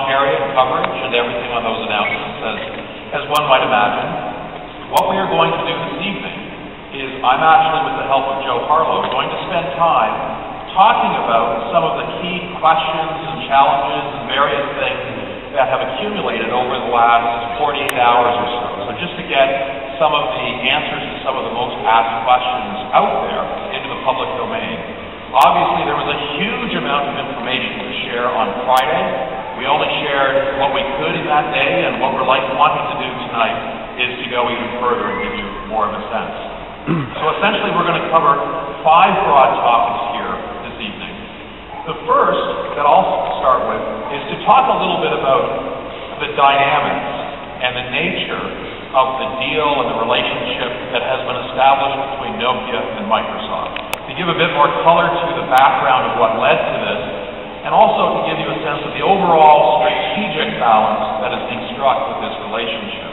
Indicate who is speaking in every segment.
Speaker 1: area of coverage and everything on those announcements, as one might imagine. What we are going to do this evening is I'm actually, with the help of Joe Harlow, going to spend time talking about some of the key questions and challenges and various things that have accumulated over the last 48 hours or so. So just to get some of the answers to some of the most asked questions out there into the public domain. Obviously, there was a huge amount of information to share on Friday. We only shared what we could in that day, and what we're wanting to do tonight is to go even further and give you more of a sense. So essentially, we're going to cover 5 broad topics here this evening. The first that I'll start with is to talk a little bit about the dynamics and the nature of the deal and the relationship that has been established between Nokia and Microsoft. To give a bit more color to the background of what led to this, and also to give you a sense of the overall strategic balance that is being struck with this relationship.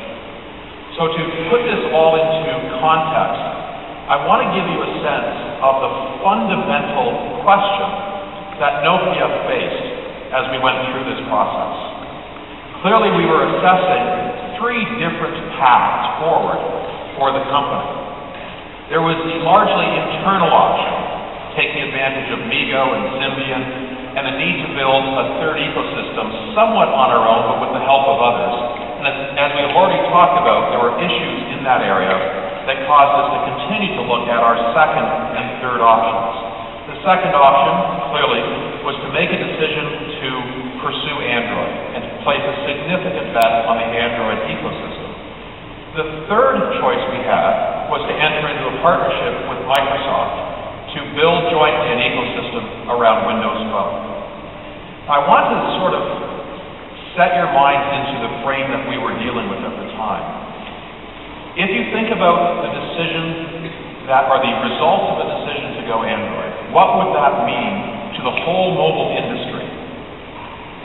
Speaker 1: So to put this all into context, I want to give you a sense of the fundamental question that Nokia faced as we went through this process. Clearly, we were assessing 3 different paths forward for the company. There was the largely internal option, taking advantage of MeeGo and Symbian, and the need to build a third ecosystem somewhat on our own, but with the help of others. And as we have already talked about, there were issues in that area that caused us to continue to look at our second and third options. The second option, clearly, was to make a decision to pursue Android and to place a significant bet on the Android ecosystem. The third choice we had was to enter into a partnership with Microsoft to build jointly an ecosystem around Windows Phone. I want to sort of set your minds into the frame that we were dealing with at the time. If you think about the decision that, or the results of the decision to go Android, what would that mean to the whole mobile industry?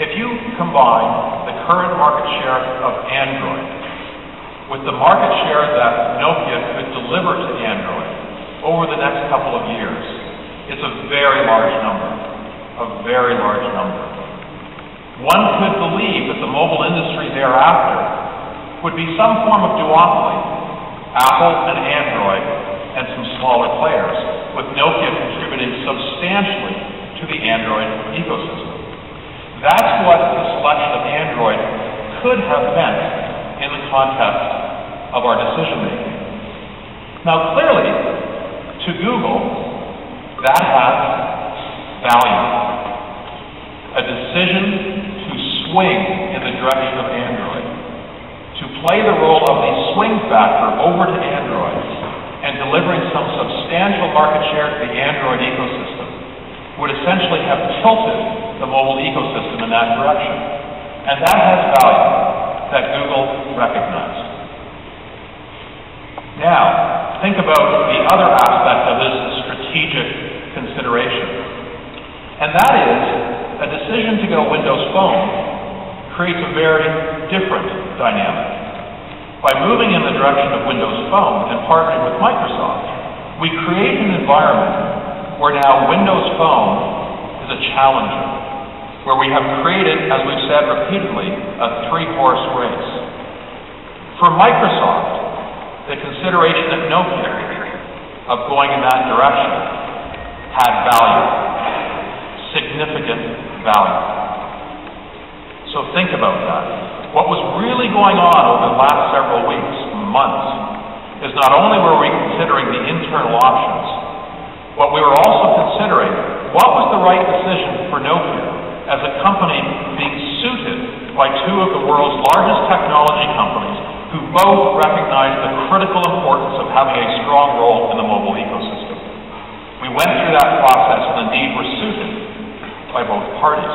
Speaker 1: If you combine the current market share of Android with the market share that Nokia could deliver to Android over the next couple of years, it's a very large number, a very large number. One could believe that the mobile industry thereafter would be some form of duopoly, Apple and Android and some smaller players, with Nokia contributing substantially to the Android ecosystem. That's what the selection of Android could have meant in the context of our decision-making. Now, clearly, to Google, that has value. A decision to swing in the direction of Android, to play the role of the swing factor over to Android, and delivering some substantial market share to the Android ecosystem, would essentially have tilted the mobile ecosystem in that direction. And that has value that Google recognized. Now, think about the other aspect of this strategic consideration. And that is, a decision to go Windows Phone creates a very different dynamic. By moving in the direction of Windows Phone and partnering with Microsoft, we create an environment where now Windows Phone is a challenger, where we have created, as we've said repeatedly, a 3-horse race. For Microsoft, the consideration at Nokia of going in that direction had value, significant value. So think about that. What was really going on over the last several weeks, months, is not only were we considering the internal options, but we were also considering what was the right decision for Nokia as a company being suited by 2 of the world's largest technology companies who both recognize the critical importance of having a strong role in the mobile ecosystem. We went through that process and indeed were suited by both parties.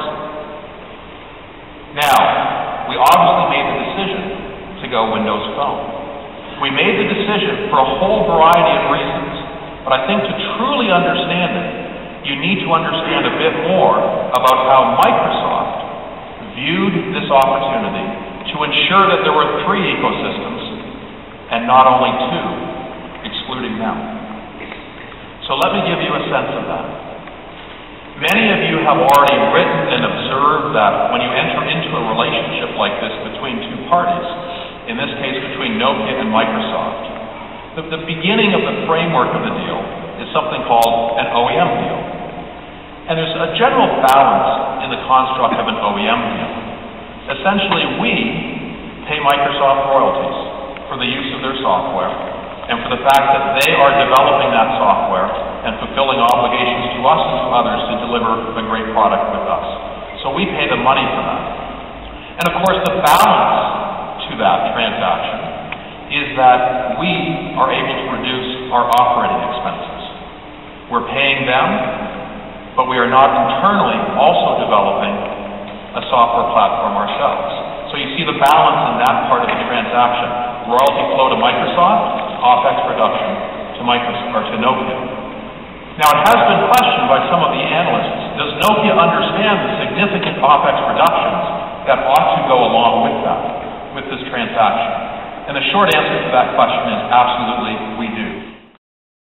Speaker 1: Now, we obviously made the decision to go Windows Phone. We made the decision for a whole variety of reasons, but I think to truly understand it, you need to understand a bit more about how Microsoft viewed this opportunity to ensure that there were 3 ecosystems and not only 2, excluding them. So let me give you a sense of that. Many of you have already written and observed that when you enter into a Nokia and Microsoft. The beginning of the framework of the deal is something called an OEM deal. And there's a general balance in the construct of an OEM deal. Essentially, we pay Microsoft royalties for the use of their software and for the fact that they are developing that software and fulfilling obligations to us and to others to deliver a great product with us. So we pay the money for that. And of course, the balance to that transaction is that we are able to reduce our operating expenses. We're paying them, but we are not internally also developing a software platform ourselves. So you see the balance in that part of the transaction. Royalty flow to Microsoft, OpEx reduction to Nokia. Now it has been questioned by some of the analysts, does Nokia understand the significant OpEx reductions that ought to go along with that, with this transaction? And the short answer to that question is absolutely